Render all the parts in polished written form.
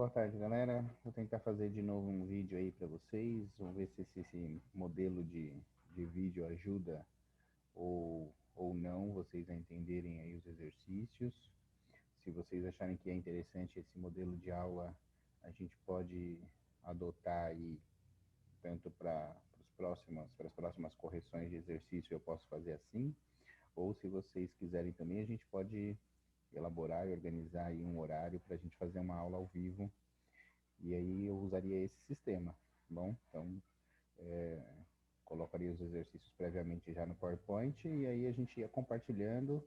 Boa tarde, galera. Vou tentar fazer de novo um vídeo aí para vocês. Vamos ver se esse modelo de vídeo ajuda ou não vocês a entenderem aí os exercícios. Se vocês acharem que é interessante esse modelo de aula, a gente pode adotar aí tanto para as próximas correções de exercício eu posso fazer assim, ou se vocês quiserem também, a gente pode elaborar e organizar aí um horário para a gente fazer uma aula ao vivo. E aí eu usaria esse sistema, tá bom? Então, colocaria os exercícios previamente já no PowerPoint e aí a gente ia compartilhando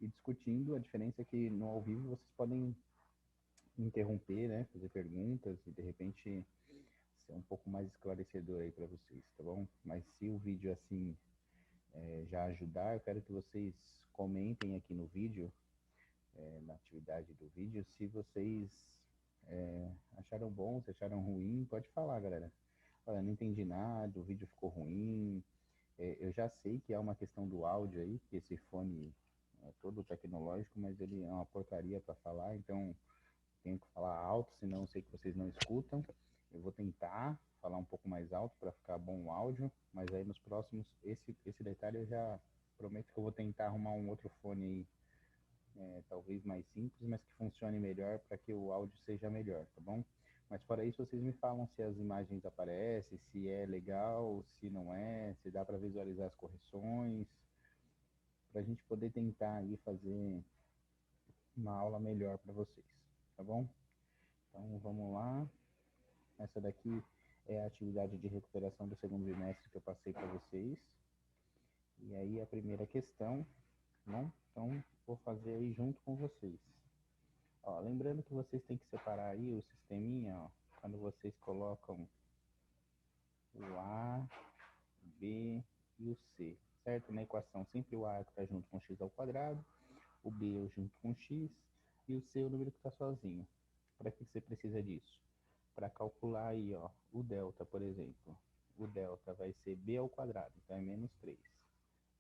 e discutindo. A diferença é que no ao vivo vocês podem interromper, né? Fazer perguntas e de repente ser um pouco mais esclarecedor aí para vocês, tá bom? Mas se o vídeo assim já ajudar, eu quero que vocês comentem aqui no vídeo, na atividade do vídeo, se vocês acharam bom, se acharam ruim, pode falar, galera. Olha, não entendi nada, o vídeo ficou ruim. Eu já sei que é uma questão do áudio aí, que esse fone é todo tecnológico, mas ele é uma porcaria para falar, então tenho que falar alto, senão eu sei que vocês não escutam. Eu vou tentar falar um pouco mais alto para ficar bom o áudio, mas aí nos próximos, esse detalhe eu já prometo que eu vou tentar arrumar um outro fone aí, talvez mais simples, mas que funcione melhor para que o áudio seja melhor, tá bom? Mas fora isso, vocês me falam se as imagens aparecem, se é legal, se não é, se dá para visualizar as correções, para a gente poder tentar aí fazer uma aula melhor para vocês, tá bom? Então vamos lá. Essa daqui é a atividade de recuperação do segundo bimestre que eu passei para vocês. E aí a primeira questão, tá bom? Então vou fazer aí junto com vocês. Ó, lembrando que vocês têm que separar aí o sisteminha, ó, quando vocês colocam o A, B e o C, certo? Na equação sempre o A está junto com x ao quadrado, o B é junto com x e o C é o número que está sozinho. Para que você precisa disso? Para calcular aí, ó, o delta, por exemplo. O delta vai ser B ao quadrado, então é menos 3.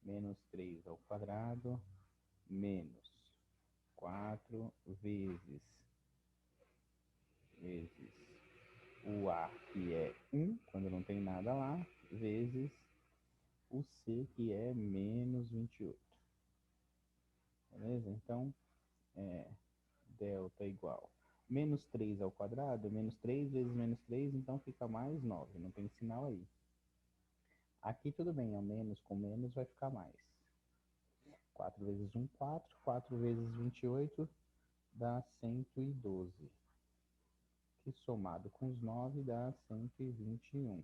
Menos 3 ao quadrado, menos 4 vezes o A, que é 1, quando não tem nada lá, vezes o C, que é menos 28. Beleza? Então, delta igual menos 3 ao quadrado, menos 3 vezes menos 3, então fica mais 9. Não tem sinal aí. Aqui tudo bem, ó, menos com menos vai ficar mais. 4 vezes 1, 4. 4 vezes 28 dá 112. Que somado com os 9 dá 121.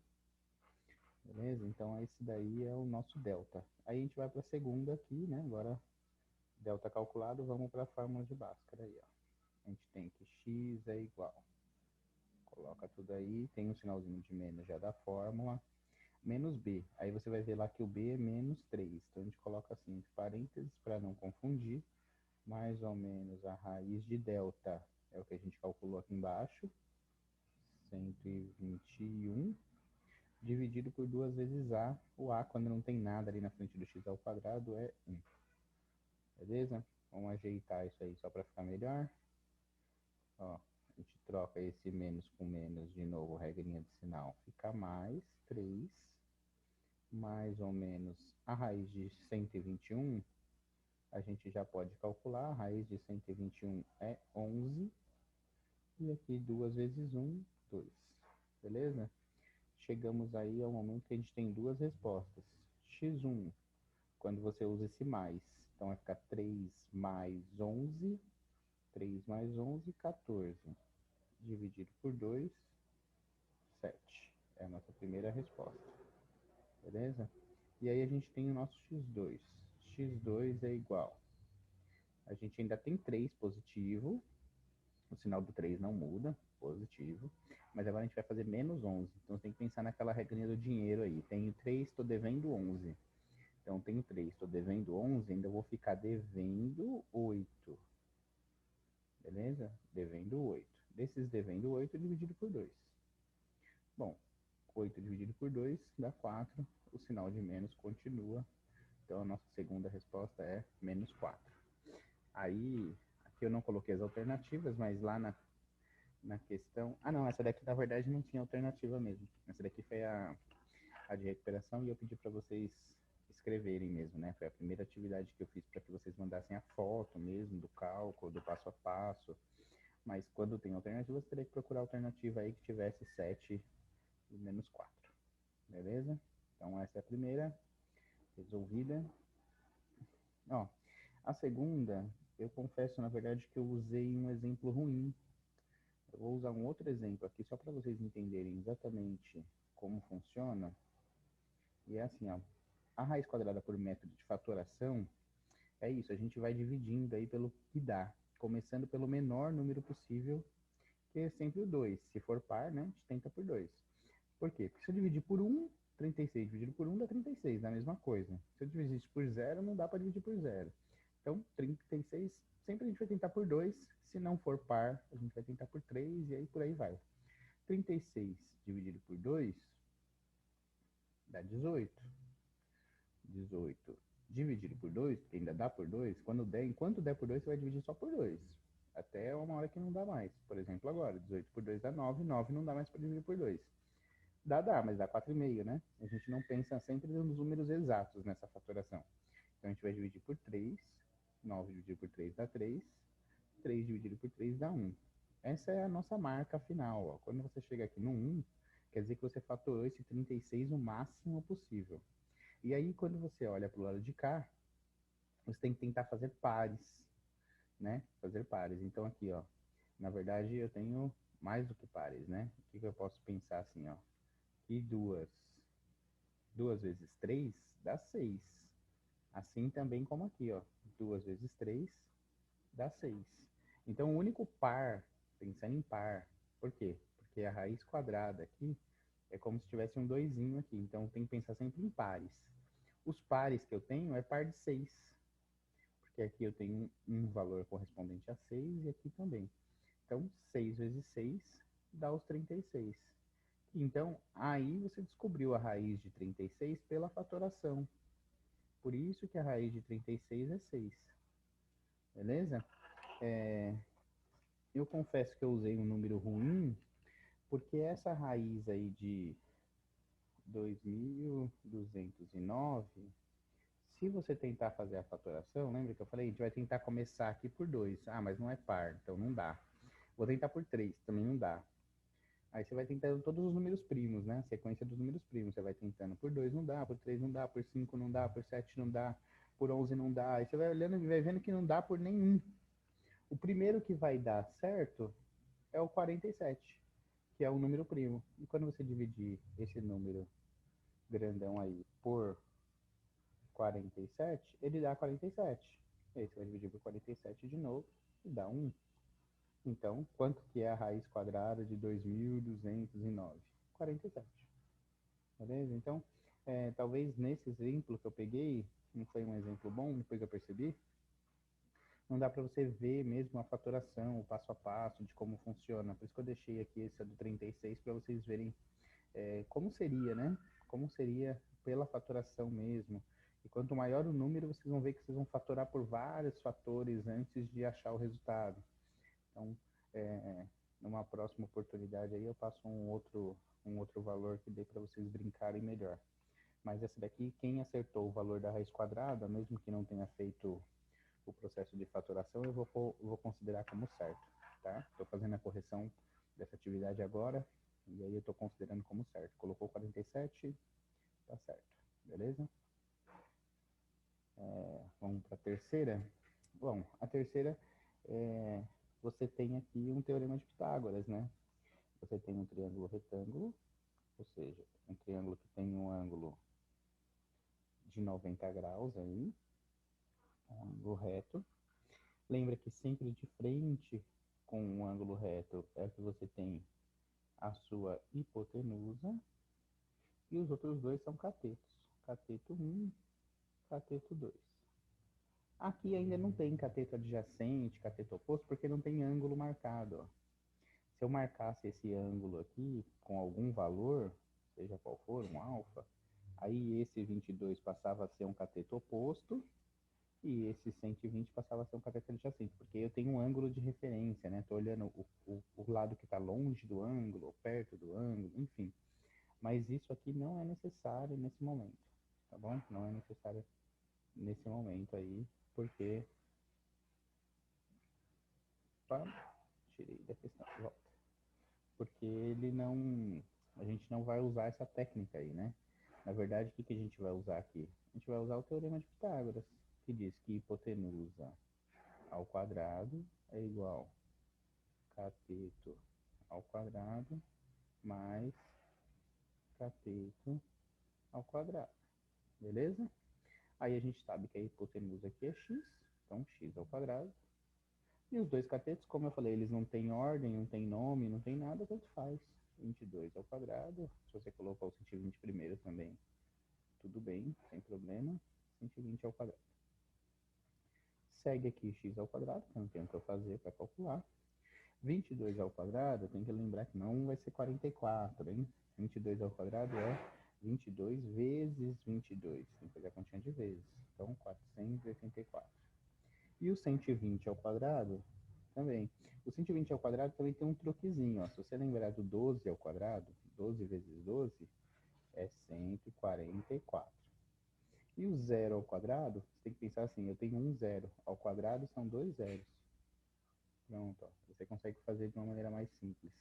Beleza? Então esse daí é o nosso delta. Aí a gente vai para a segunda aqui, né? Agora, delta calculado, vamos para a fórmula de Bhaskara aí, ó. A gente tem que x é igual. Coloca tudo aí, tem um sinalzinho de menos já da fórmula. Menos b. Aí você vai ver lá que o b é menos 3. Então a gente coloca assim, entre parênteses, para não confundir. Mais ou menos a raiz de delta é o que a gente calculou aqui embaixo. 121 dividido por 2 vezes a. O a, quando não tem nada ali na frente do x ao quadrado, é 1. Beleza? Vamos ajeitar isso aí só para ficar melhor. Ó, a gente troca esse menos com menos de novo, regrinha de sinal. Fica mais 3, mais ou menos a raiz de 121. A gente já pode calcular. A raiz de 121 é 11. E aqui 2 vezes 1, 2. Beleza? Chegamos aí ao momento que a gente tem duas respostas. x1, quando você usa esse mais. Então vai ficar 3 mais 11. 3 mais 11, 14. Dividido por 2, 7. É a nossa primeira resposta. Beleza? E aí a gente tem o nosso x2. x2 é igual. A gente ainda tem 3 positivo. O sinal do 3 não muda, positivo. Mas agora a gente vai fazer menos 11. Então você tem que pensar naquela regrinha do dinheiro aí. Tenho 3, estou devendo 11. Então tenho 3, estou devendo 11, ainda vou ficar devendo 8. Beleza? Devendo 8. Desses devendo 8 dividido por 2. Bom, 8 dividido por 2 dá 4. O sinal de menos continua. Então a nossa segunda resposta é menos 4. Aí, aqui eu não coloquei as alternativas, mas lá na questão... Ah, não, essa daqui, na verdade, não tinha alternativa mesmo. Essa daqui foi a de recuperação e eu pedi para vocês escreverem mesmo, né? Foi a primeira atividade que eu fiz para que vocês mandassem a foto mesmo do cálculo, do passo a passo. Mas quando tem alternativa, você teria que procurar alternativa aí que tivesse 7 e menos 4. Beleza? Então essa é a primeira resolvida. Ó, a segunda, eu confesso, na verdade, que eu usei um exemplo ruim. Eu vou usar um outro exemplo aqui, só para vocês entenderem exatamente como funciona. E é assim, ó, a raiz quadrada por método de fatoração é isso, a gente vai dividindo aí pelo que dá, começando pelo menor número possível, que é sempre o 2. Se for par, né, a gente tenta por 2. Por quê? Porque se eu dividir por 1, 36 dividido por 1 dá 36, dá a mesma coisa. Se eu dividir por 0, não dá para dividir por 0. Então, 36, sempre a gente vai tentar por 2. Se não for par, a gente vai tentar por 3 e aí por aí vai. 36 dividido por 2 dá 18. 18 dividido por 2, porque ainda dá por 2, enquanto der por 2, você vai dividir só por 2. Até uma hora que não dá mais. Por exemplo, agora, 18 por 2 dá 9, 9 não dá mais para dividir por 2. Dá, mas dá 4,5, né? A gente não pensa sempre nos números exatos nessa fatoração. Então a gente vai dividir por 3, 9 dividido por 3 dá 3, 3 dividido por 3 dá 1. Essa é a nossa marca final. Ó. Quando você chega aqui no 1, quer dizer que você fatorou esse 36 o máximo possível. E aí, quando você olha para o lado de cá, você tem que tentar fazer pares, né? Fazer pares. Então, aqui, ó, na verdade, eu tenho mais do que pares, né? O que eu posso pensar assim, ó? Que 2 vezes 3 dá 6. Assim também como aqui, ó. 2 vezes 3 dá 6. Então, o único par, pensando em par, por quê? Porque a raiz quadrada aqui é como se tivesse um doisinho aqui. Então, tem que pensar sempre em pares. Os pares que eu tenho é par de 6. Porque aqui eu tenho um valor correspondente a 6 e aqui também. Então, 6 vezes 6 dá os 36. Então, aí você descobriu a raiz de 36 pela fatoração. Por isso que a raiz de 36 é 6. Beleza? Eu confesso que eu usei um número ruim, porque essa raiz aí de 2.209, se você tentar fazer a fatoração, lembra que eu falei? A gente vai tentar começar aqui por 2. Ah, mas não é par, então não dá. Vou tentar por 3, também não dá. Aí você vai tentando todos os números primos, né? A sequência dos números primos. Você vai tentando por 2 não dá, por 3 não dá, por 5 não dá, por 7 não dá, por 11 não dá. Aí você vai olhando e vai vendo que não dá por nenhum. O primeiro que vai dar certo é o 47, que é o número primo. E quando você dividir esse número grandão aí por 47, ele dá 47. E aí você vai dividir por 47 de novo e dá 1. Então, quanto que é a raiz quadrada de 2.209? 47. Beleza? Então, talvez nesse exemplo que eu peguei, não foi um exemplo bom, depois eu percebi, não dá para você ver mesmo a fatoração, o passo a passo de como funciona. Por isso que eu deixei aqui esse do 36 para vocês verem como seria, né? Como seria pela fatoração mesmo. E quanto maior o número, vocês vão ver que vocês vão fatorar por vários fatores antes de achar o resultado. Então, numa próxima oportunidade aí eu passo um outro valor que dê para vocês brincarem melhor. Mas essa daqui, quem acertou o valor da raiz quadrada, mesmo que não tenha feito o processo de fatoração, eu vou considerar como certo, tá? Estou fazendo a correção dessa atividade agora, e aí eu estou considerando como certo. Colocou 47, tá certo, beleza? Vamos para a terceira? Bom, a terceira, você tem aqui um teorema de Pitágoras, né? Você tem um triângulo retângulo, ou seja, um triângulo que tem um ângulo de 90 graus aí, um ângulo reto. Lembra que sempre de frente com um ângulo reto é que você tem a sua hipotenusa e os outros dois são catetos. Cateto 1, cateto 2. Aqui ainda não tem cateto adjacente, cateto oposto, porque não tem ângulo marcado. Ó. Se eu marcasse esse ângulo aqui com algum valor, seja qual for, um alfa, aí esse 22 passava a ser um cateto oposto e esse 120 passava a ser um cateto adjacente, porque eu tenho um ângulo de referência, né? Estou olhando o o lado que está longe do ângulo, ou perto do ângulo, enfim. Mas isso aqui não é necessário nesse momento, tá bom? Não é necessário nesse momento aí, porque... Opa, tirei da questão, volta. Porque ele não... A gente não vai usar essa técnica aí, né? Na verdade, o que a gente vai usar aqui? A gente vai usar o Teorema de Pitágoras, que diz que hipotenusa ao quadrado é igual a cateto ao quadrado mais cateto ao quadrado, beleza? Aí a gente sabe que a hipotenusa aqui é x, então x ao quadrado. E os dois catetos, como eu falei, eles não têm ordem, não tem nome, não tem nada, tanto faz. 22 ao quadrado, se você colocar o 120 primeiro também, tudo bem, sem problema, 120 ao quadrado. Segue aqui x ao quadrado, que não tem o que eu fazer para calcular. 22 ao quadrado, tem que lembrar que não vai ser 44, hein? 22 ao quadrado é 22 vezes 22, tem que fazer a continha de vezes, então 484. E o 120 ao quadrado também. O 120 ao quadrado também tem um truquezinho, ó. Se você lembrar do 12 ao quadrado, 12 vezes 12 é 144. E o zero ao quadrado, você tem que pensar assim, eu tenho um zero, ao quadrado são dois zeros. Pronto, ó. Você consegue fazer de uma maneira mais simples.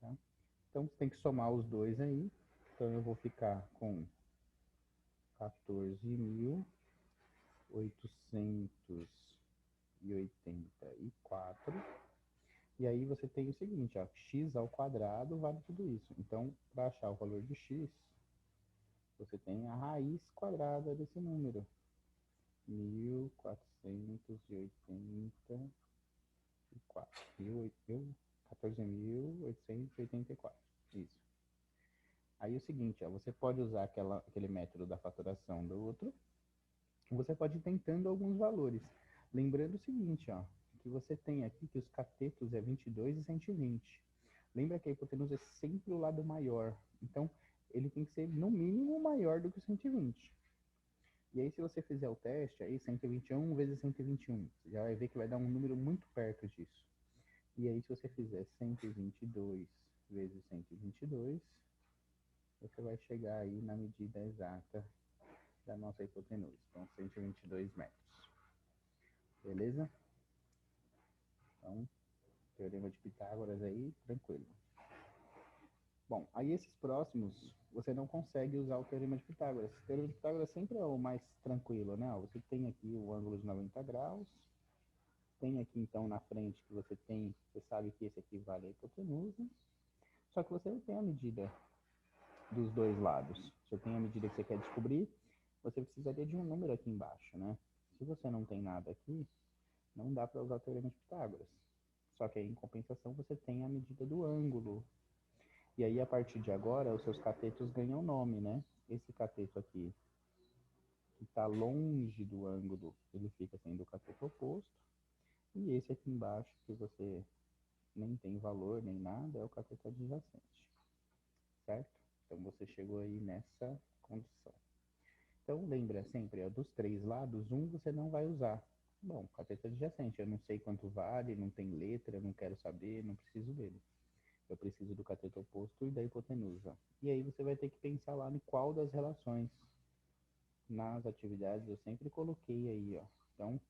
Tá? Então, você tem que somar os dois aí. Então, eu vou ficar com 14.884. E aí você tem o seguinte, ó, x ao quadrado vale tudo isso. Então, para achar o valor de x, você tem a raiz quadrada desse número. 14.884. Isso. Aí é o seguinte, ó, você pode usar aquele método da fatoração do outro, você pode ir tentando alguns valores. Lembrando o seguinte, ó, que você tem aqui que os catetos é 22 e 120. Lembra que a hipotenusa é sempre o lado maior. Então, ele tem que ser, no mínimo, maior do que o 120. E aí, se você fizer o teste, aí 121 vezes 121, você já vai ver que vai dar um número muito perto disso. E aí, se você fizer 122 vezes 122, você vai chegar aí na medida exata da nossa hipotenusa. Então, 122 metros. Beleza? Então, teorema de Pitágoras aí, tranquilo. Bom, aí esses próximos, você não consegue usar o teorema de Pitágoras. O teorema de Pitágoras sempre é o mais tranquilo, né? Você tem aqui o ângulo de 90 graus, tem aqui então na frente que você tem, você sabe que esse aqui vale a hipotenusa, só que você não tem a medida dos dois lados. Se eu tenho a medida que você quer descobrir, você precisaria de um número aqui embaixo, né? Se você não tem nada aqui, não dá para usar o teorema de Pitágoras. Só que aí, em compensação, você tem a medida do ângulo. E aí, a partir de agora, os seus catetos ganham nome, né? Esse cateto aqui, que está longe do ângulo, ele fica sendo o cateto oposto. E esse aqui embaixo, que você nem tem valor nem nada, é o cateto adjacente. Certo? Então, você chegou aí nessa condição. Então, lembra sempre, ó, dos três lados, um você não vai usar. Bom, cateto adjacente, eu não sei quanto vale, não tem letra, não quero saber, não preciso dele. Eu preciso do cateto oposto e da hipotenusa. E aí você vai ter que pensar lá em qual das relações. Nas atividades eu sempre coloquei aí, ó. Então,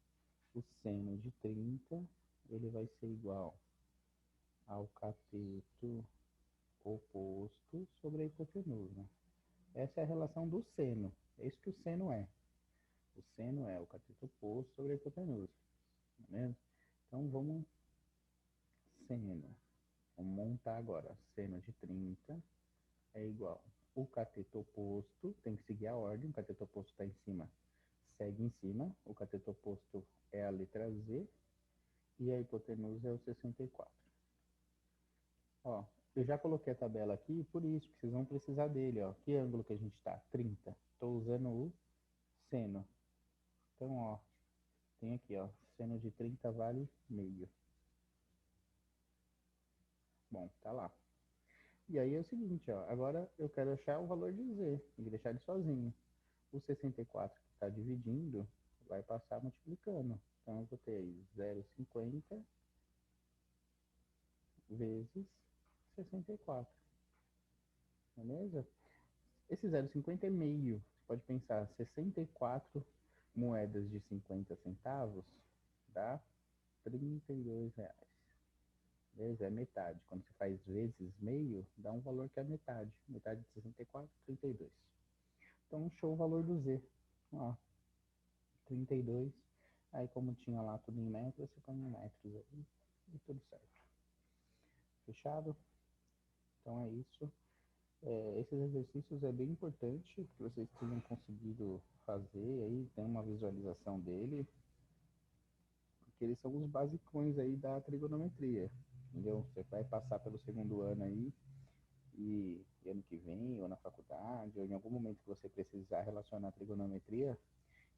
o seno de 30, ele vai ser igual ao cateto oposto sobre a hipotenusa. Essa é a relação do seno. É isso que o seno é. O seno é o cateto oposto sobre a hipotenusa. Beleza? Então, vamos seno. Vamos montar agora. Seno de 30 é igual. O cateto oposto tem que seguir a ordem. O cateto oposto está em cima, segue em cima. O cateto oposto é a letra Z. E a hipotenusa é o 64. Ó, eu já coloquei a tabela aqui por isso, que vocês vão precisar dele. Ó. Que ângulo que a gente está? 30. Estou usando o seno. Então, ó, tem aqui, ó. Seno de 30 vale meio. Bom, tá lá. E aí é o seguinte, ó. Agora eu quero achar o valor de Z. Tem que deixar ele sozinho. O 64 que está dividindo vai passar multiplicando. Então eu vou ter aí 0,50 vezes 64, beleza? Esse 0,50 é meio. Você pode pensar, 64 moedas de 50 centavos dá R$ 32. Beleza? É metade. Quando você faz vezes meio, dá um valor que é metade. Metade de 64, 32. Então, show o valor do Z. Ó, 32. Aí, como tinha lá tudo em metros, você põe em metros aí. E tudo certo. Fechado? Então é isso. Esses exercícios é bem importante que vocês tenham conseguido fazer aí, tem uma visualização dele, porque eles são os basicões aí da trigonometria, entendeu? Você vai passar pelo segundo ano aí, e ano que vem, ou na faculdade, ou em algum momento que você precisar relacionar a trigonometria,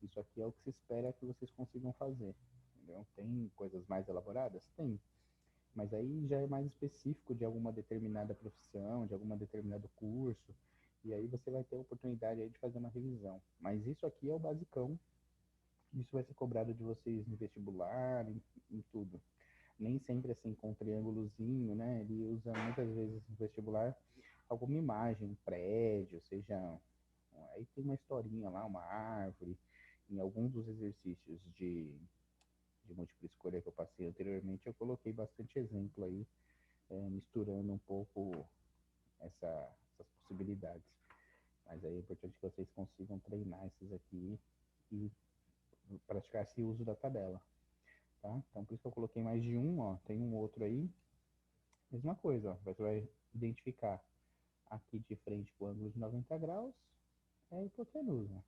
isso aqui é o que se espera que vocês consigam fazer, entendeu? Tem coisas mais elaboradas? Tem. Mas aí já é mais específico de alguma determinada profissão, de algum determinado curso, e aí você vai ter a oportunidade aí de fazer uma revisão. Mas isso aqui é o basicão, isso vai ser cobrado de vocês no vestibular, em tudo. Nem sempre assim com um triângulozinho, né? Ele usa muitas vezes no vestibular alguma imagem, um prédio, seja. Aí tem uma historinha lá, uma árvore. Em alguns dos exercícios de múltipla escolha que eu passei anteriormente, eu coloquei bastante exemplo aí, misturando um pouco essas possibilidades. Mas aí é importante que vocês consigam treinar esses aqui e praticar esse uso da tabela, tá? Então por isso que eu coloquei mais de um, ó, tem um outro aí, mesma coisa, ó, você vai identificar aqui de frente com o ângulo de 90 graus, é a hipotenusa.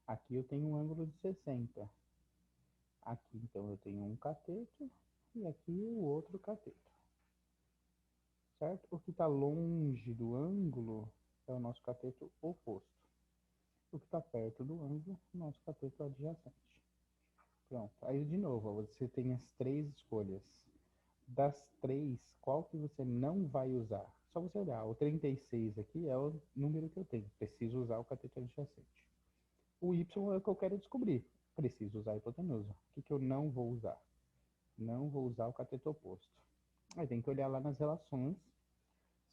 Aqui eu tenho um ângulo de 60. Aqui então eu tenho um cateto e aqui o outro cateto, certo? O que está longe do ângulo é o nosso cateto oposto. O que está perto do ângulo, o nosso cateto adjacente. Pronto. Aí, de novo, você tem as três escolhas. Das três, qual que você não vai usar? Só você olhar. O 36 aqui é o número que eu tenho. Preciso usar o cateto adjacente. O Y é o que eu quero descobrir. Preciso usar a hipotenusa. O que, que eu não vou usar? Não vou usar o cateto oposto. Aí tem que olhar lá nas relações.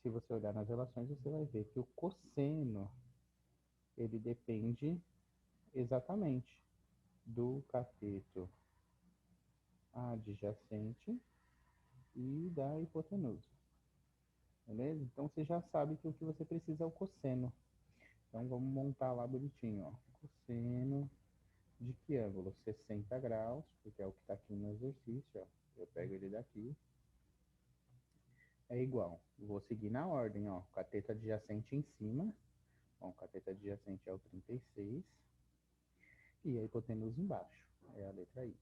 Se você olhar nas relações, você vai ver que o cosseno ele depende exatamente do cateto adjacente e da hipotenusa. Beleza? Então você já sabe que o que você precisa é o cosseno. Então vamos montar lá bonitinho, ó. Cosseno de que ângulo? 60 graus, porque é o que está aqui no exercício, ó. Eu pego ele daqui. É igual. Vou seguir na ordem, ó. Cateto adjacente em cima. Bom, o cateto adjacente é o 36. E a hipotenusa embaixo. É a letra Y.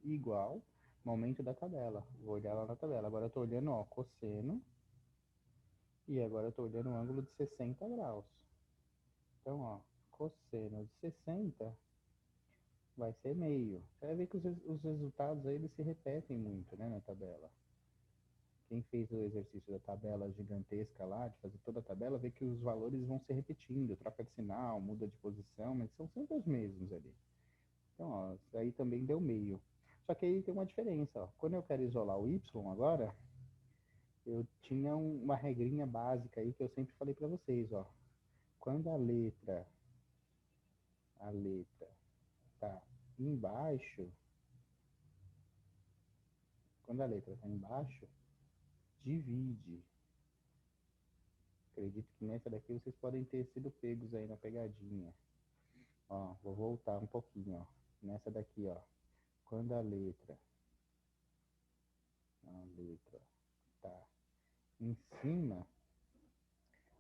Igual, momento da tabela. Vou olhar lá na tabela. Agora eu estou olhando, ó, cosseno. E agora eu estou olhando o ângulo de 60 graus. Então, ó, cosseno de 60 vai ser meio. Você vai ver que os resultados aí eles se repetem muito, né, na tabela. Quem fez o exercício da tabela gigantesca lá, de fazer toda a tabela, vê que os valores vão se repetindo, troca de sinal, muda de posição, mas são sempre os mesmos ali. Então, ó, isso aí também deu meio. Só que aí tem uma diferença, ó. Quando eu quero isolar o y agora, eu tinha uma regrinha básica aí que eu sempre falei para vocês, ó. Quando a letra tá embaixo, quando a letra tá embaixo, divide. Acredito que nessa daqui vocês podem ter sido pegos aí na pegadinha. Ó, vou voltar um pouquinho, ó. Nessa daqui, ó. Quando a letra tá em cima,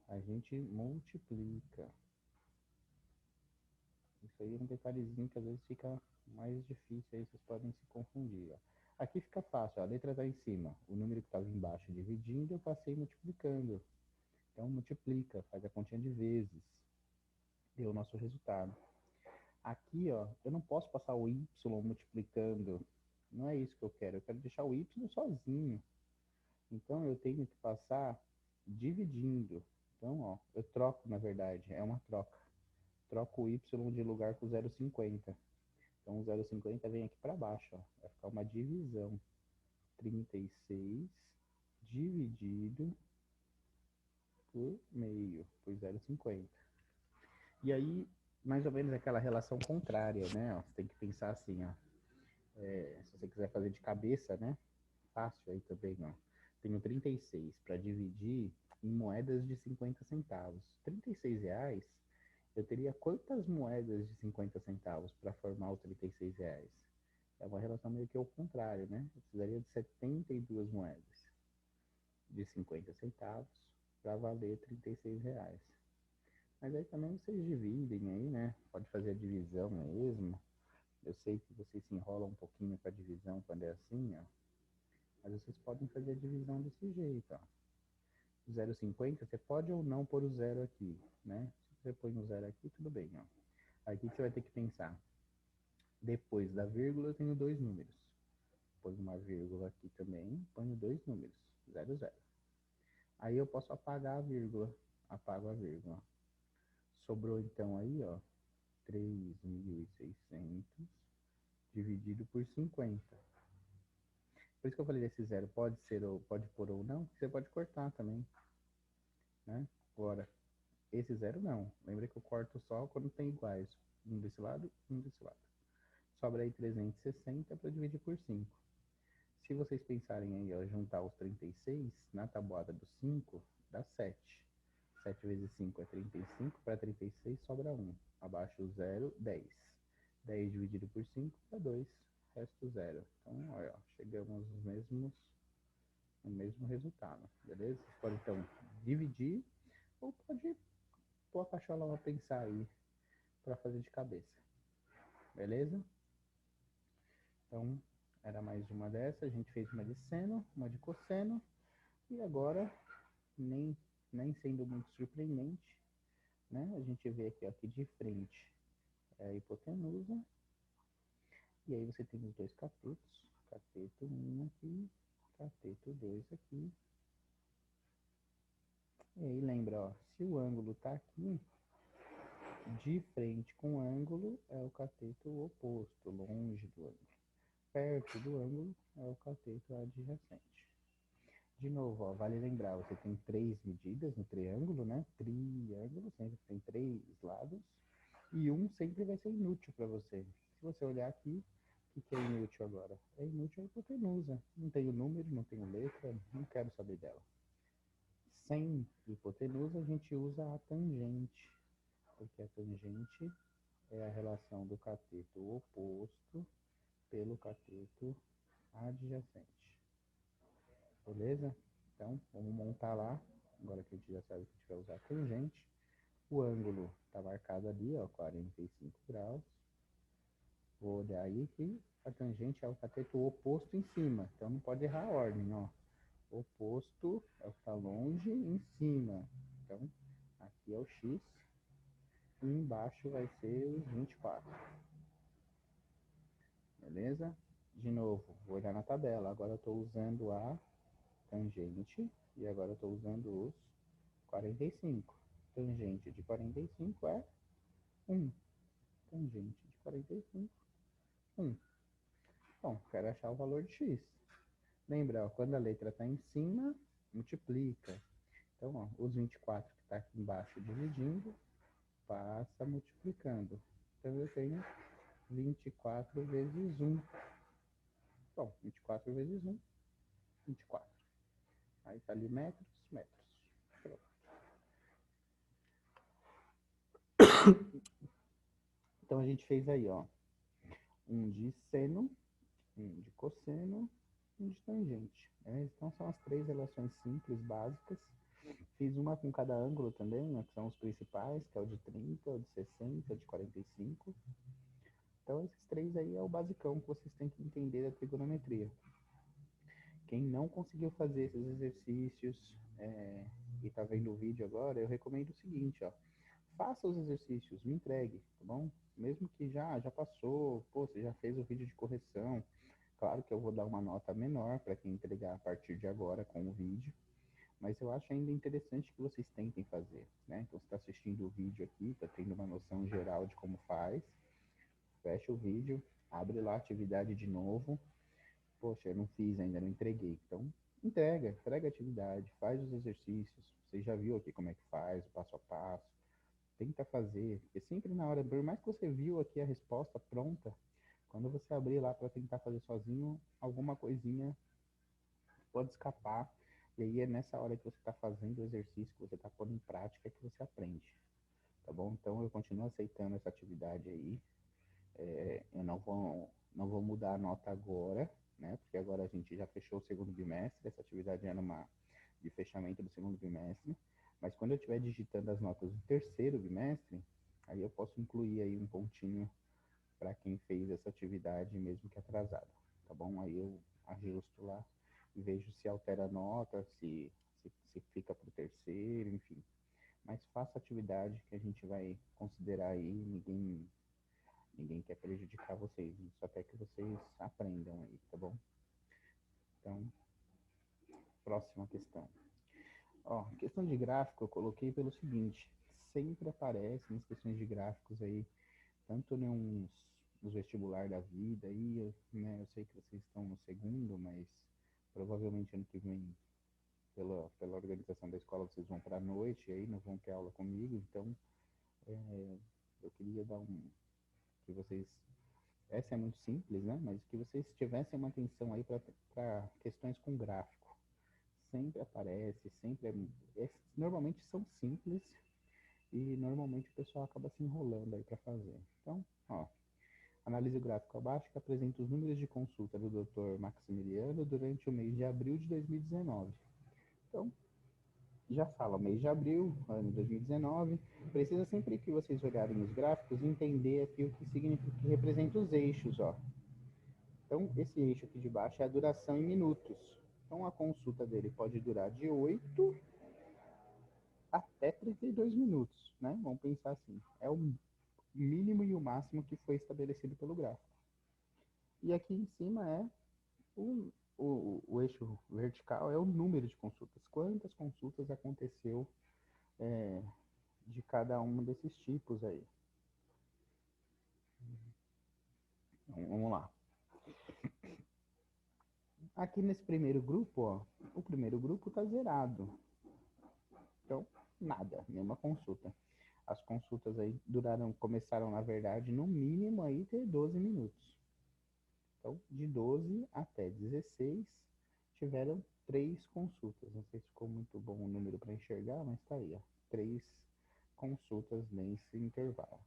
a gente multiplica. Isso aí é um detalhezinho que às vezes fica mais difícil, aí vocês podem se confundir, ó. Aqui fica fácil, ó, a letra está em cima, o número que estava embaixo dividindo, eu passei multiplicando. Então multiplica, faz a continha de vezes, deu o nosso resultado. Aqui, ó, eu não posso passar o y multiplicando, não é isso que eu quero deixar o y sozinho. Então eu tenho que passar dividindo. Então, ó, eu troco, na verdade, é uma troca. Troco o y de lugar com 0,50. Então, o 0,50 vem aqui para baixo, ó. Vai ficar uma divisão. 36 dividido por meio, por 0,50. E aí, mais ou menos aquela relação contrária, né? Ó, você tem que pensar assim, ó. Se você quiser fazer de cabeça, né? Fácil aí também, ó. Tenho 36 para dividir em moedas de 50 centavos. R$ 36, eu teria quantas moedas de 50 centavos para formar os R$ 36? É uma relação meio que ao contrário, né? Eu precisaria de 72 moedas de 50 centavos para valer R$ 36. Mas aí também vocês dividem aí, né? Pode fazer a divisão mesmo. Eu sei que vocês se enrolam um pouquinho com a divisão quando é assim, ó. Mas vocês podem fazer a divisão desse jeito, ó. 0,50, você pode ou não pôr o zero aqui, né? Se você põe o zero aqui, tudo bem, ó. Aqui você vai ter que pensar. Depois da vírgula eu tenho dois números. Põe uma vírgula aqui também, ponho dois números, 0, 0. Aí eu posso apagar a vírgula, apago a vírgula. Sobrou então aí, ó, 3.600 dividido por 50. Por isso que eu falei desse zero, pode ser ou pode pôr ou não, você pode cortar também, né? Agora, esse zero não. Lembra que eu corto só quando tem iguais. Um desse lado, um desse lado. Sobra aí 360 para dividir por 5. Se vocês pensarem aí, ó, juntar os 36 na tabuada do 5, dá 7. 7 vezes 5 é 35, para 36 sobra 1. Abaixo o 0, 10. 10 dividido por 5 dá 2, resto 0. Então, olha, ó, chegamos no mesmo resultado, beleza? Você pode então dividir ou pode pôr a cachola para pensar aí, para fazer de cabeça, beleza? Então, era mais uma dessa, a gente fez uma de seno, uma de cosseno, e agora, nem sendo muito surpreendente, né? A gente vê aqui, ó, que de frente é a hipotenusa, e aí você tem os dois catetos, cateto 1 aqui, cateto 2 aqui. E aí lembra, ó, se o ângulo está aqui, de frente com o ângulo é o cateto oposto, longe do ângulo. Perto do ângulo é o cateto adjacente. De novo, ó, vale lembrar, você tem três medidas no triângulo, né? Triângulo sempre tem três lados. E um sempre vai ser inútil para você. Se você olhar aqui, o que é inútil agora? É inútil a hipotenusa. Não tenho número, não tenho letra, não quero saber dela. Sem hipotenusa, a gente usa a tangente. Porque a tangente é a relação do cateto oposto pelo cateto adjacente. Beleza? Então, vamos montar lá. Agora que a gente já sabe que a gente vai usar a tangente. O ângulo está marcado ali, ó, 45 graus. Vou olhar aí que a tangente é o cateto oposto em cima. Então, não pode errar a ordem, ó. Oposto é o que está longe em cima. Então, aqui é o X. E embaixo vai ser os 24. Beleza? De novo, vou olhar na tabela. Agora eu estou usando a tangente e agora eu estou usando os 45. Tangente de 45 é 1. Tangente de 45, 1. Bom, quero achar o valor de x. Lembra, ó, quando a letra está em cima, multiplica. Então, ó, os 24 que está aqui embaixo dividindo, passa multiplicando. Então, eu tenho 24 vezes 1. Bom, 24 vezes 1, 24. Aí tá ali metros, metros. Pronto. Então a gente fez aí, ó, um de seno, um de cosseno, um de tangente. Então são as três relações simples, básicas. Fiz uma com cada ângulo também, né, que são os principais, que é o de 30, o de 60, o de 45. Então esses três aí é o basicão que vocês têm que entender da trigonometria. Quem não conseguiu fazer esses exercícios e está vendo o vídeo agora, eu recomendo o seguinte, ó. Faça os exercícios, me entregue, tá bom? Mesmo que já passou, pô, você já fez o vídeo de correção. Claro que eu vou dar uma nota menor para quem entregar a partir de agora com o vídeo, mas eu acho ainda interessante que vocês tentem fazer, né? Então você está assistindo o vídeo aqui, está tendo uma noção geral de como faz, fecha o vídeo, abre lá a atividade de novo. Poxa, eu não fiz ainda, não entreguei. Então, entrega a atividade, faz os exercícios. Você já viu aqui como é que faz, o passo a passo. Tenta fazer, porque sempre na hora, por mais que você viu aqui a resposta pronta, quando você abrir lá para tentar fazer sozinho, alguma coisinha pode escapar. E aí é nessa hora que você está fazendo o exercício, que você está pondo em prática, que você aprende. Tá bom? Então eu continuo aceitando essa atividade aí. Eu não vou mudar a nota agora, né? Porque agora a gente já fechou o segundo bimestre, essa atividade era uma de fechamento do segundo bimestre. Mas quando eu estiver digitando as notas do terceiro bimestre, aí eu posso incluir aí um pontinho para quem fez essa atividade, mesmo que atrasada, tá bom? Aí eu ajusto lá e vejo se altera a nota, se fica para o terceiro, enfim. Mas faça a atividade que a gente vai considerar aí, ninguém quer prejudicar vocês, só quer que vocês aprendam aí, tá bom? Então, próxima questão. Ó, questão de gráfico eu coloquei pelo seguinte, sempre aparece nas questões de gráficos aí, tanto nos vestibular da vida aí, né, eu sei que vocês estão no segundo, mas provavelmente ano que vem, pela organização da escola, vocês vão para a noite aí, não vão ter aula comigo, então eu queria dar que vocês, essa é muito simples, né, mas que vocês tivessem uma atenção aí para questões com gráfico. Sempre aparece, normalmente são simples e normalmente o pessoal acaba se enrolando aí para fazer. Então, ó, analise o gráfico abaixo que apresenta os números de consulta do Dr. Maximiliano durante o mês de abril de 2019. Então, já fala o mês de abril, ano 2019. Precisa sempre que vocês olharem os gráficos entender aqui o que significa, que representa os eixos, ó. Então, esse eixo aqui de baixo é a duração em minutos. Então, a consulta dele pode durar de 8 até 32 minutos, né? Vamos pensar assim. É o mínimo e o máximo que foi estabelecido pelo gráfico. E aqui em cima é o eixo vertical, é o número de consultas. Quantas consultas aconteceu de cada um desses tipos aí. Então, vamos lá. Aqui nesse primeiro grupo, ó, o primeiro grupo está zerado. Então, nada, nenhuma consulta. As consultas aí começaram, na verdade, no mínimo aí ter 12 minutos. Então, de 12 até 16, tiveram 3 consultas. Não sei se ficou muito bom o número para enxergar, mas tá aí, ó. 3 consultas nesse intervalo.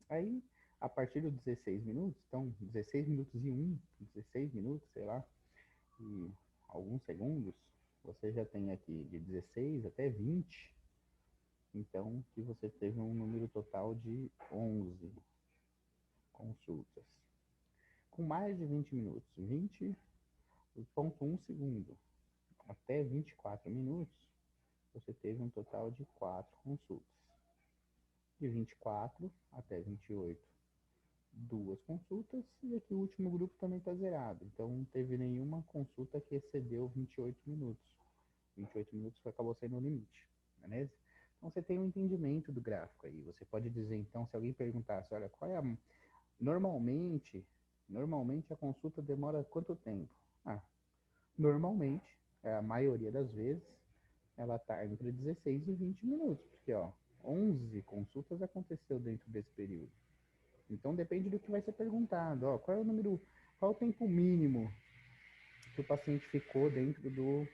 Aí, a partir dos 16 minutos, então 16 minutos e 1, 16 minutos, sei lá, e alguns segundos, você já tem aqui de 16 até 20, então que você teve um número total de 11 consultas. Com mais de 20 minutos, 20,1 segundo, até 24 minutos, você teve um total de 4 consultas. De 24 até 28, 2 consultas, e aqui o último grupo também está zerado. Então não teve nenhuma consulta que excedeu 28 minutos. 28 minutos acabou sendo o limite, beleza? Então você tem um entendimento do gráfico aí. Você pode dizer, então, se alguém perguntasse, olha, qual é a... Normalmente a consulta demora quanto tempo? Normalmente, a maioria das vezes, ela está entre 16 e 20 minutos, porque, ó, 11 consultas aconteceu dentro desse período. Então depende do que vai ser perguntado. Ó, qual é o tempo mínimo que o paciente ficou dentro do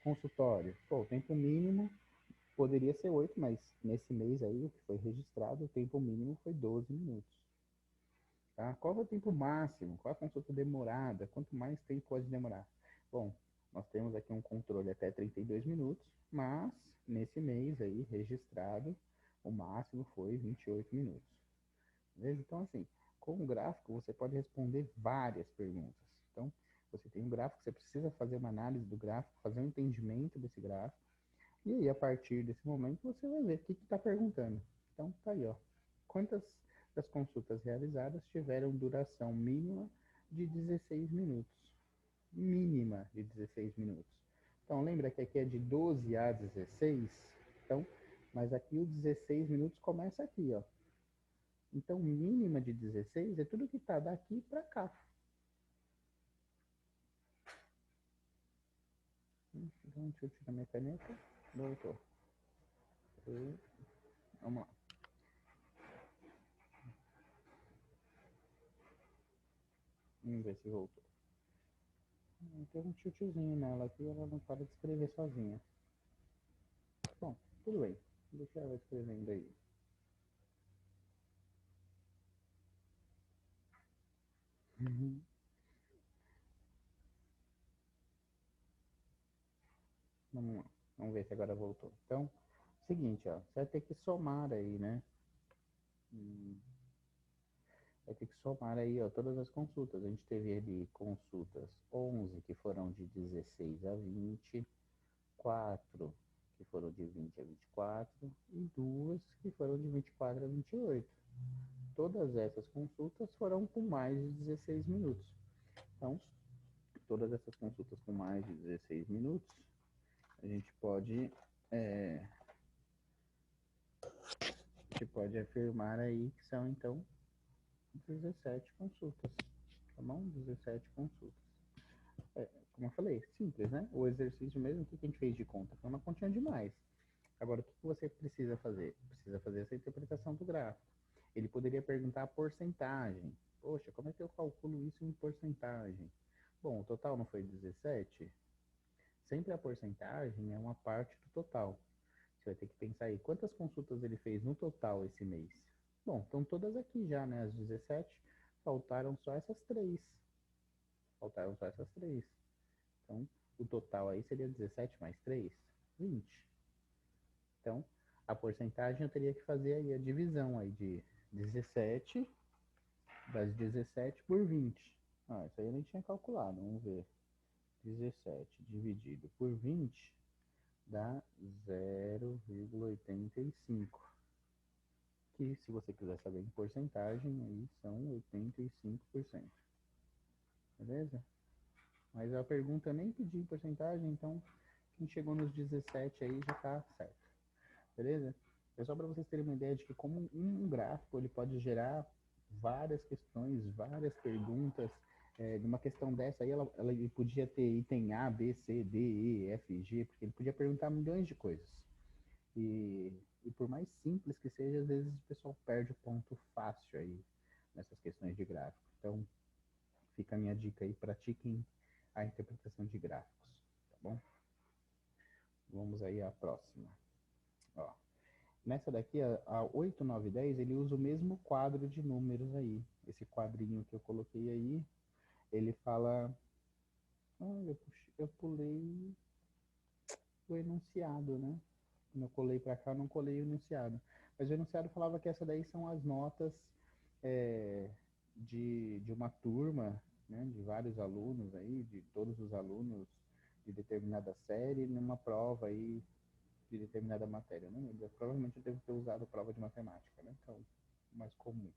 consultório? Pô, o tempo mínimo poderia ser 8, mas nesse mês aí, o que foi registrado, o tempo mínimo foi 12 minutos. Tá? Qual é o tempo máximo? Qual é a consulta demorada? Quanto mais tempo pode demorar? Bom, nós temos aqui um controle até 32 minutos, mas nesse mês aí, registrado, o máximo foi 28 minutos. Beleza? Então, assim, com o gráfico você pode responder várias perguntas. Então, você tem um gráfico, você precisa fazer uma análise do gráfico, fazer um entendimento desse gráfico, e aí, a partir desse momento, você vai ver o que está perguntando. Então, tá aí, ó. Quantas das consultas realizadas tiveram duração mínima de 16 minutos? Mínima de 16 minutos. Então, lembra que aqui é de 12 a 16? Então, mas aqui o 16 minutos começa aqui, ó. Então, mínima de 16 é tudo que está daqui para cá. Dá um tilt na minha caneta. Voltou. Vamos lá. Vamos ver se voltou. Tem um tiltzinho nela aqui, ela não para de escrever sozinha. Bom, tudo bem. Deixa ela escrevendo aí. Vamos lá. Vamos ver se agora voltou. Então, seguinte, ó. Você vai ter que somar aí, né? Vai ter que somar aí, ó, todas as consultas. A gente teve ali consultas 11 que foram de 16 a 20, 4 que foram de 20 a 24 e 2 que foram de 24 a 28. Todas essas consultas foram com mais de 16 minutos. Então, todas essas consultas com mais de 16 minutos, a gente pode afirmar aí que são, então, 17 consultas, tá bom? 17 consultas. Como eu falei, simples, né? O exercício mesmo, o que a gente fez de conta? Foi uma continha demais. Agora, o que você precisa fazer? Precisa fazer essa interpretação do gráfico. Ele poderia perguntar a porcentagem. Poxa, como é que eu calculo isso em porcentagem? Bom, o total não foi 17? Sempre a porcentagem é uma parte do total. Você vai ter que pensar aí, quantas consultas ele fez no total esse mês? Bom, estão todas aqui já, né? As 17. Faltaram só essas três. Então, o total aí seria 17 mais 3, 20. Então, a porcentagem eu teria que fazer aí a divisão aí de 17, das 17 por 20. Isso aí eu nem tinha calculado, vamos ver. 17 dividido por 20 dá 0,85. Que, se você quiser saber em porcentagem, aí são 85%. Beleza? Mas a pergunta eu nem pedi porcentagem, então quem chegou nos 17 aí já tá certo. Beleza? É só para vocês terem uma ideia de que como um gráfico ele pode gerar várias questões, várias perguntas. De uma questão dessa aí, ele podia ter item A, B, C, D, E, F, G, porque ele podia perguntar milhões de coisas. E por mais simples que seja, às vezes o pessoal perde o ponto fácil aí nessas questões de gráfico. Então, fica a minha dica aí, pratiquem a interpretação de gráficos, tá bom? Vamos aí à próxima. Ó, nessa daqui, a 8, 9, 10, ele usa o mesmo quadro de números aí. Esse quadrinho que eu coloquei aí, ele fala... eu pulei o enunciado, né? Quando eu colei para cá, eu não colei o enunciado. Mas o enunciado falava que essa daí são as notas de uma turma, né? De vários alunos aí, de todos os alunos de determinada série, numa prova aí de determinada matéria. Né? Provavelmente eu devo ter usado prova de matemática, né? Então, mais comum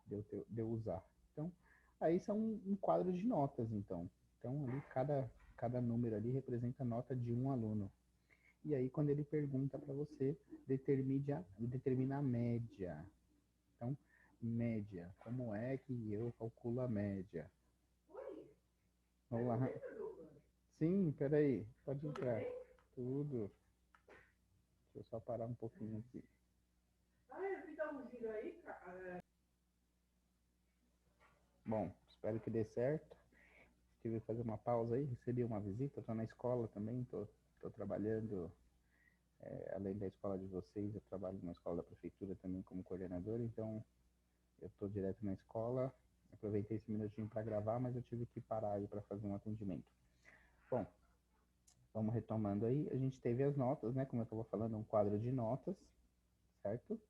de eu usar. Então, aí são um quadro de notas, então. Então, ali, cada número ali representa a nota de um aluno. E aí, quando ele pergunta para você, determina a média. Então, média. Como é que eu calculo a média? Vamos lá. Sim, peraí. Pode entrar. Tudo. Deixa eu só parar um pouquinho aqui. Bom, espero que dê certo. Tive que fazer uma pausa aí, recebi uma visita, estou na escola também, estou trabalhando, além da escola de vocês, eu trabalho na escola da prefeitura também como coordenador, então eu estou direto na escola, aproveitei esse minutinho para gravar, mas eu tive que parar aí para fazer um atendimento. Bom, vamos retomando aí, a gente teve as notas, né, como eu estava falando, um quadro de notas, certo?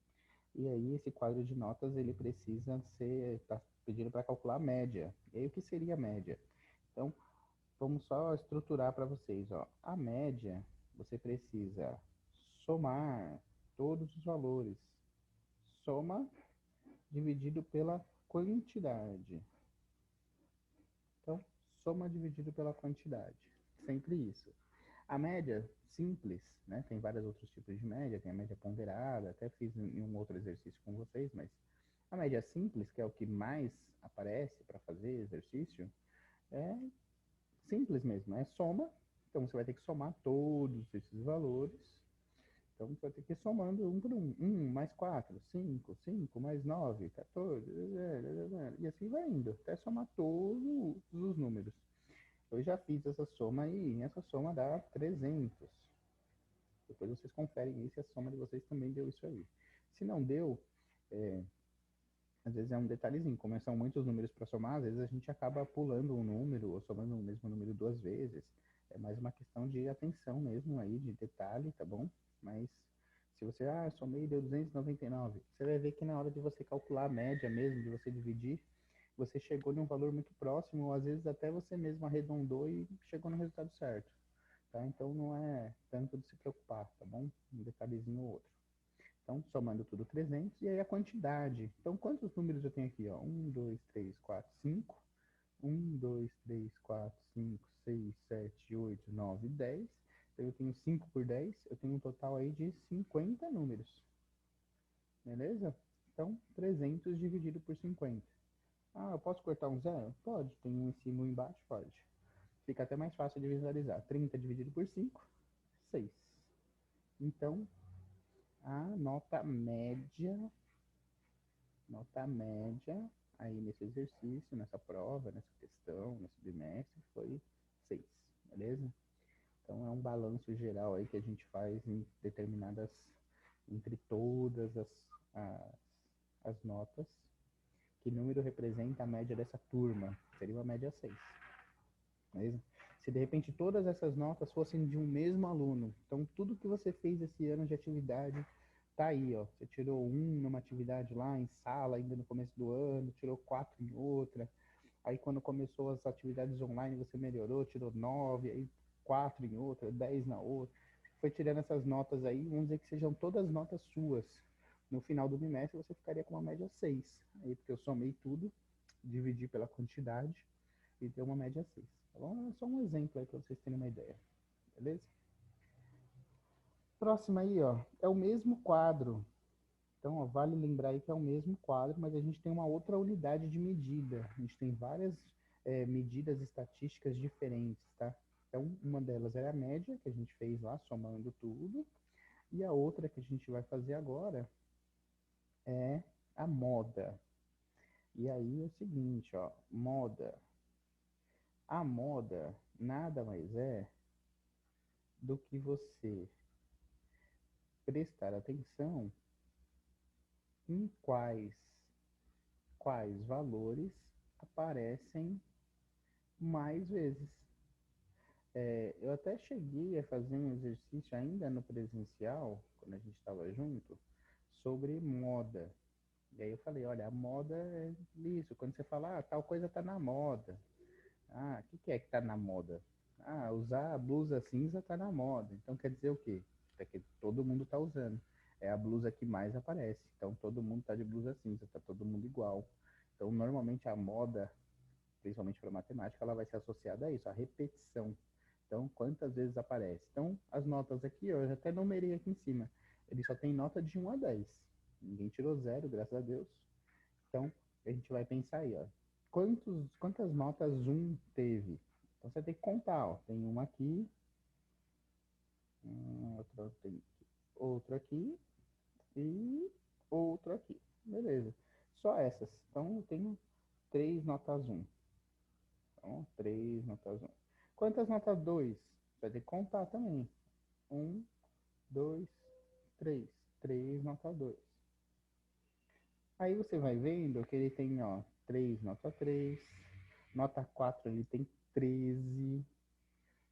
E aí esse quadro de notas, ele precisa ser, tá pedindo para calcular a média. E aí o que seria a média? Então, vamos só estruturar para vocês, ó. A média, você precisa somar todos os valores. Soma dividido pela quantidade. Então, soma dividido pela quantidade. Sempre isso. A média simples, né? Tem vários outros tipos de média, tem a média ponderada, até fiz em um outro exercício com vocês, mas a média simples, que é o que mais aparece para fazer exercício, é simples mesmo, é soma. Então, você vai ter que somar todos esses valores. Então, você vai ter que ir somando um por um. 1 mais 4, 5, 5 mais 9, 14, e assim vai indo, até somar todos os números. Eu já fiz essa soma aí, e essa soma dá 300. Depois vocês conferem isso e a soma de vocês também deu isso aí. Se não deu, às vezes é um detalhezinho, como são muitos números para somar, às vezes a gente acaba pulando um número ou somando o mesmo número duas vezes. É mais uma questão de atenção mesmo aí, de detalhe, tá bom? Mas se você, somei e deu 299, você vai ver que na hora de você calcular a média mesmo, de você dividir, você chegou num valor muito próximo, ou às vezes até você mesmo arredondou e chegou no resultado certo, tá? Então não é tanto de se preocupar, tá bom? Um detalhezinho ou outro. Então, somando tudo 300, e aí a quantidade. Então, quantos números eu tenho aqui? Ó? 1, 2, 3, 4, 5. 1, 2, 3, 4, 5, 6, 7, 8, 9, 10. Então, eu tenho 5 por 10, eu tenho um total aí de 50 números. Beleza? Então, 300 dividido por 50. Eu posso cortar um zero? Pode. Tem um em cima e um embaixo? Pode. Fica até mais fácil de visualizar. 30 dividido por 5, 6. Então, a nota média aí nesse exercício, nessa prova, nessa questão, nesse bimestre, foi 6, beleza? Então é um balanço geral aí que a gente faz em determinadas, entre todas as notas. Que número representa a média dessa turma? Seria uma média 6, beleza? Se de repente todas essas notas fossem de um mesmo aluno, então tudo que você fez esse ano de atividade tá aí, ó. Você tirou 1 numa atividade lá em sala, ainda no começo do ano, tirou 4 em outra. Aí quando começou as atividades online, você melhorou, tirou 9, aí 4 em outra, 10 na outra. Foi tirando essas notas aí, vamos dizer que sejam todas notas suas. No final do bimestre, você ficaria com uma média 6. Aí, porque eu somei tudo, dividi pela quantidade e deu uma média 6. Tá bom? É só um exemplo aí para vocês terem uma ideia. Beleza? Próximo aí, ó, é o mesmo quadro. Então, ó, vale lembrar aí que é o mesmo quadro, mas a gente tem uma outra unidade de medida. A gente tem várias medidas estatísticas diferentes, tá? Então, uma delas é a média, que a gente fez lá, somando tudo. E a outra que a gente vai fazer agora é a moda. E aí é o seguinte, ó, moda. A moda nada mais é do que você prestar atenção em quais valores aparecem mais vezes. Eu até cheguei a fazer um exercício ainda no presencial, quando a gente estava junto, sobre moda. E aí eu falei, olha, a moda é isso, quando você fala, tal coisa tá na moda. O que é que tá na moda? Usar a blusa cinza tá na moda. Então quer dizer o quê? É que todo mundo tá usando. É a blusa que mais aparece. Então todo mundo tá de blusa cinza, tá todo mundo igual. Então normalmente a moda, principalmente para matemática, ela vai ser associada a isso, a repetição. Então, quantas vezes aparece? Então, as notas aqui, eu já até numerei aqui em cima. Ele só tem nota de 1 a 10. Ninguém tirou zero, graças a Deus. Então, a gente vai pensar aí, ó. Quantas notas 1 teve? Então, você tem que contar, ó. Tem uma aqui, outro aqui e outro aqui. Beleza. Só essas. Então, eu tenho 3 notas 1. Então, 3 notas 1. Quantas notas 2? Vai ter que contar também. 1, 2, 3. 3 nota 2. Aí você vai vendo que ele tem, ó, 3 nota 3. Nota 4 ele tem 13.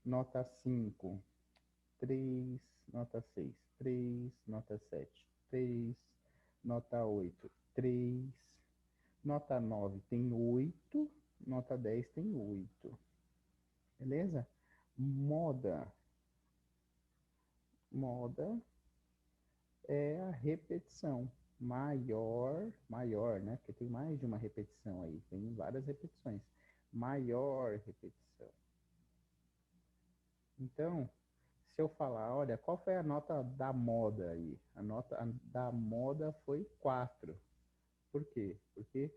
Nota 5, 3. Nota 6, 3. Nota 7, 3. Nota 8, 3. Nota 9 tem 8. Nota 10 tem 8. Beleza? Moda. Moda é a repetição maior, né? Porque tem mais de uma repetição aí, tem várias repetições. Maior repetição. Então, se eu falar, olha, qual foi a nota da moda aí? A nota da moda foi 4. Por quê? Porque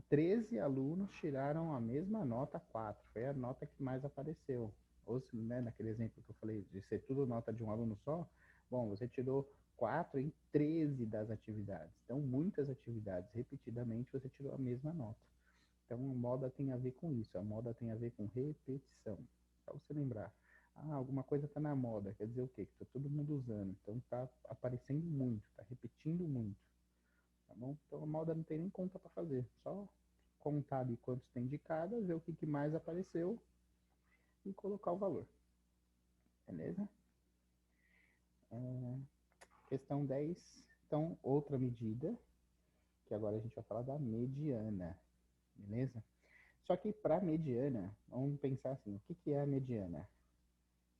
13 alunos tiraram a mesma nota 4. Foi a nota que mais apareceu. Ou se, né, naquele exemplo que eu falei de ser tudo nota de um aluno só, bom, você tirou 4 em 13 das atividades. Então, muitas atividades, repetidamente, você tirou a mesma nota. Então, a moda tem a ver com isso. A moda tem a ver com repetição. Para você lembrar. Ah, alguma coisa está na moda. Quer dizer o quê? Que está todo mundo usando. Então, está aparecendo muito, está repetindo muito. Tá bom? Então, a moda não tem nem conta para fazer. Só contar ali quantos tem de cada, ver o que mais apareceu e colocar o valor. Beleza? Questão 10. Então, outra medida, que agora a gente vai falar da mediana. Beleza? Só que para mediana, vamos pensar assim, o que é a mediana?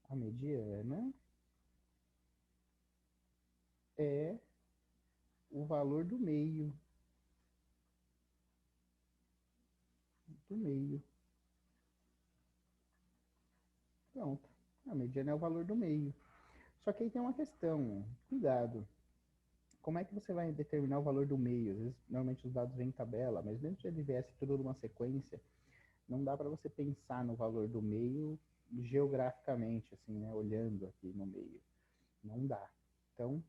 A mediana é o valor do meio. Do meio. Pronto. A mediana é o valor do meio. Só que aí tem uma questão. Cuidado. Como é que você vai determinar o valor do meio? Às vezes, normalmente os dados vêm em tabela, mas mesmo se ele viesse tudo numa sequência, não dá para você pensar no valor do meio geograficamente, assim, né? Olhando aqui no meio. Não dá. Então,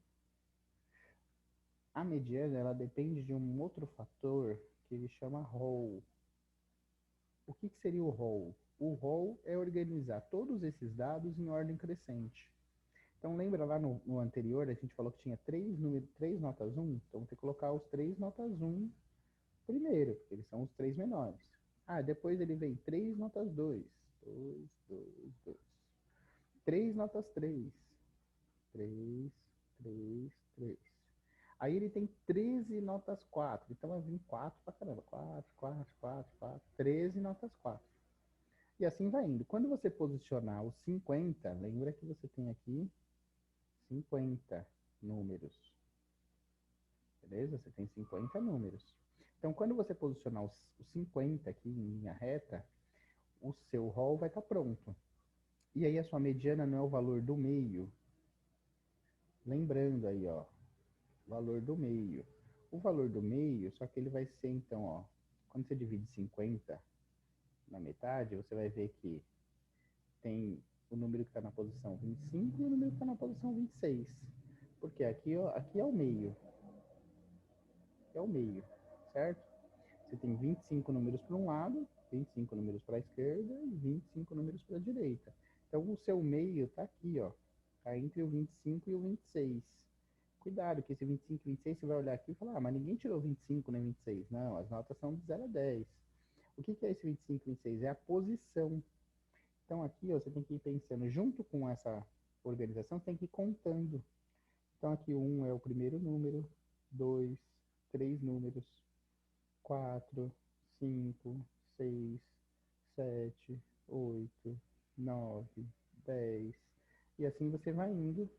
a mediana, ela depende de um outro fator que ele chama Roll. O que seria o Roll? O Roll é organizar todos esses dados em ordem crescente. Então, lembra lá no anterior, a gente falou que tinha três notas 1? Então, tem que colocar os três notas 1 primeiro, porque eles são os três menores. Ah, depois ele vem três notas 2. 2, 2, 2. Três notas 3. 3, 3, 3. Aí ele tem 13 notas 4. Então vai vir 4 pra caramba. 4, 4, 4, 4. 13 notas 4. E assim vai indo. Quando você posicionar os 50, lembra que você tem aqui 50 números. Beleza? Você tem 50 números. Então, quando você posicionar os 50 aqui em linha reta, o seu roll vai estar pronto. E aí a sua mediana não é o valor do meio. Lembrando aí, ó, valor do meio. O valor do meio, só que ele vai ser então, ó, quando você divide 50 na metade, você vai ver que tem o número que está na posição 25 e o número que está na posição 26. Porque aqui, ó, aqui é o meio. É o meio, certo? Você tem 25 números para um lado, 25 números para a esquerda e 25 números para a direita. Então, o seu meio está aqui, ó. Está entre o 25 e o 26. Cuidado, que esse 25 e 26 você vai olhar aqui e falar, ah, mas ninguém tirou 25 nem 26. Não, as notas são de 0 a 10. O que é esse 25 e 26? É a posição. Então, aqui, ó, você tem que ir pensando, junto com essa organização, você tem que ir contando. Então, aqui, 1 é o primeiro número, 2, 3 números, 4, 5, 6, 7, 8, 9, 10. E assim você vai indo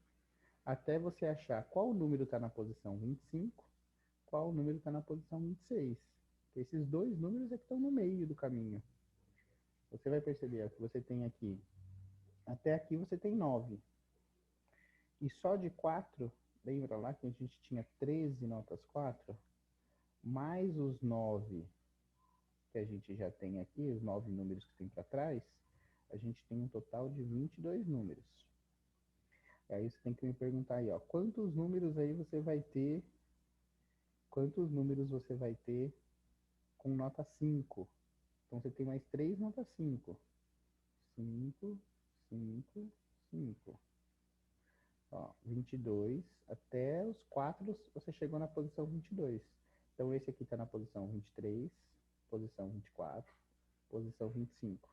até você achar qual número está na posição 25, qual número está na posição 26. Esses dois números é que estão no meio do caminho. Você vai perceber que você tem aqui, até aqui você tem 9. E só de 4, lembra lá que a gente tinha 13 notas 4? Mais os 9 que a gente já tem aqui, os 9 números que tem para trás, a gente tem um total de 22 números. E aí você tem que me perguntar aí, ó, quantos números você vai ter com nota 5? Então você tem mais 3 notas 5. 5, 5, 5. Ó, 22, até os 4 você chegou na posição 22. Então esse aqui está na posição 23, posição 24, posição 25.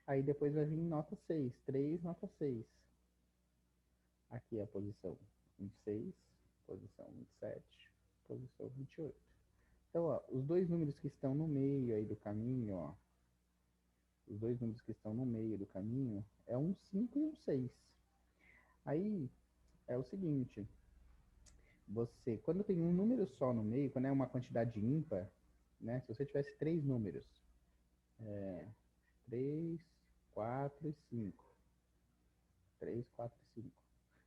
Aí depois vai vir nota 6, 3, nota 6. Aqui é a posição 26, posição 27, posição 28. Então, ó, os dois números que estão no meio aí do caminho, ó, os dois números que estão no meio do caminho é um 5 e um 6. Aí é o seguinte, você, quando tem um número só no meio, quando é uma quantidade ímpar, né, se você tivesse três números, 3, 4 e 5. 3, 4 e 5.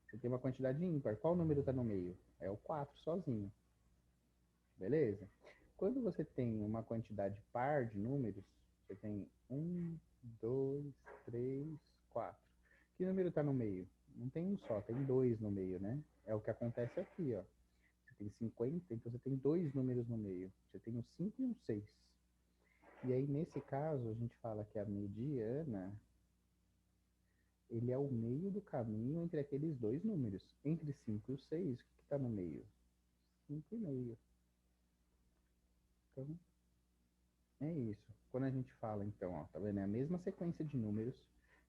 Você tem uma quantidade ímpar. Qual número está no meio? É o 4 sozinho. Beleza? Quando você tem uma quantidade par de números, você tem 1, 2, 3, 4. Que número está no meio? Não tem um só, tem dois no meio, né? É o que acontece aqui, ó. Você tem 50, então você tem dois números no meio. Você tem um 5 e um 6. E aí, nesse caso, a gente fala que a mediana, ele é o meio do caminho entre aqueles dois números. Entre 5 e o 6, o que está no meio? 5,5. Então, é isso. Quando a gente fala, então, ó, tá vendo? É a mesma sequência de números.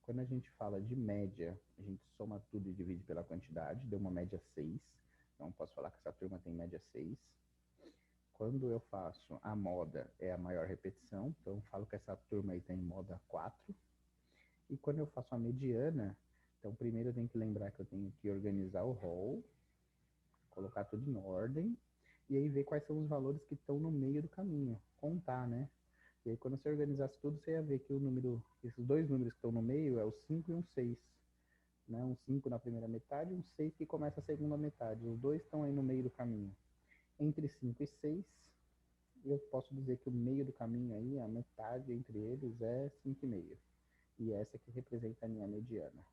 Quando a gente fala de média, a gente soma tudo e divide pela quantidade, deu uma média 6. Então, posso falar que essa turma tem média 6. Quando eu faço a moda, é a maior repetição. Então, eu falo que essa turma aí tem moda 4. E quando eu faço a mediana, então, primeiro eu tenho que lembrar que eu tenho que organizar o rol, colocar tudo em ordem, e aí ver quais são os valores que estão no meio do caminho. Contar, né? E aí, quando você organizasse tudo, você ia ver que o número, esses dois números que estão no meio é o 5 e um 6. Né? Um 5 na primeira metade e um 6 que começa a segunda metade. Os dois estão aí no meio do caminho. Entre 5 e 6, eu posso dizer que o meio do caminho aí, a metade entre eles é 5,5. E essa que representa a minha mediana.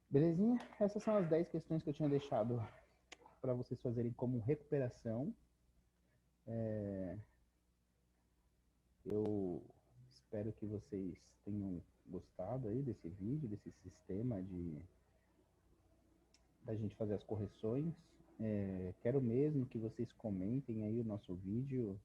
Belezinha? Essas são as 10 questões que eu tinha deixado para vocês fazerem como recuperação. Eu espero que vocês tenham gostado aí desse vídeo, desse sistema de da gente fazer as correções. Quero mesmo que vocês comentem aí o nosso vídeo,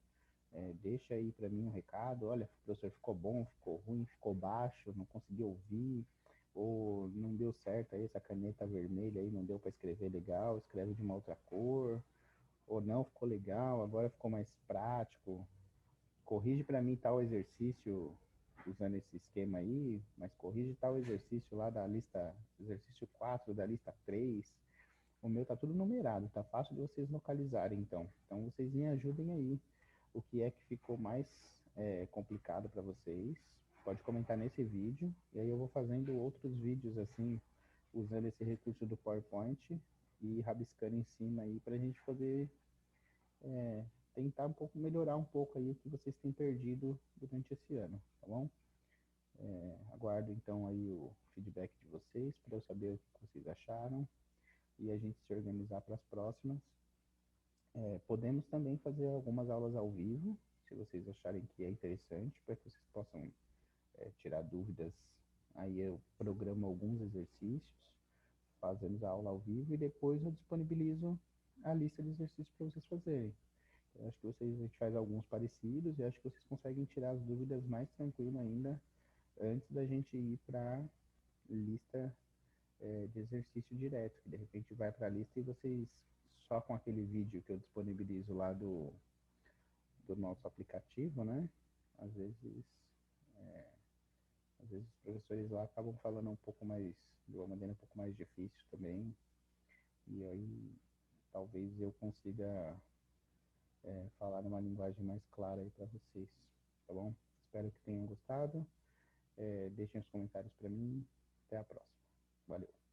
deixa aí para mim um recado, olha, professor, ficou bom, ficou ruim, ficou baixo, não consegui ouvir, ou não deu certo aí, essa caneta vermelha aí não deu para escrever legal, escreve de uma outra cor, ou não, ficou legal, agora ficou mais prático, corrige para mim tal exercício usando esse esquema aí, mas corrige tal exercício lá da lista, exercício 4 da lista 3. O meu tá tudo numerado, tá fácil de vocês localizarem, então. Então vocês me ajudem aí. O que é que ficou mais complicado para vocês? Pode comentar nesse vídeo. E aí eu vou fazendo outros vídeos assim, usando esse recurso do PowerPoint e rabiscando em cima aí para a gente poder tentar um pouco melhorar um pouco aí o que vocês têm perdido durante esse ano, tá bom? Aguardo então aí o feedback de vocês para eu saber o que vocês acharam e a gente se organizar para as próximas. Podemos também fazer algumas aulas ao vivo, se vocês acharem que é interessante, para que vocês possam tirar dúvidas. Aí eu programo alguns exercícios, fazemos a aula ao vivo e depois eu disponibilizo a lista de exercícios para vocês fazerem. Eu acho que a gente faz alguns parecidos e acho que vocês conseguem tirar as dúvidas mais tranquilo ainda antes da gente ir para lista de exercício direto, que de repente vai para a lista e vocês só com aquele vídeo que eu disponibilizo lá do nosso aplicativo, né? Às vezes, às vezes os professores lá acabam falando um pouco mais, de uma maneira um pouco mais difícil também, e aí talvez eu consiga falar numa linguagem mais clara aí para vocês, tá bom? Espero que tenham gostado. Deixem os comentários para mim. Até a próxima. Valeu.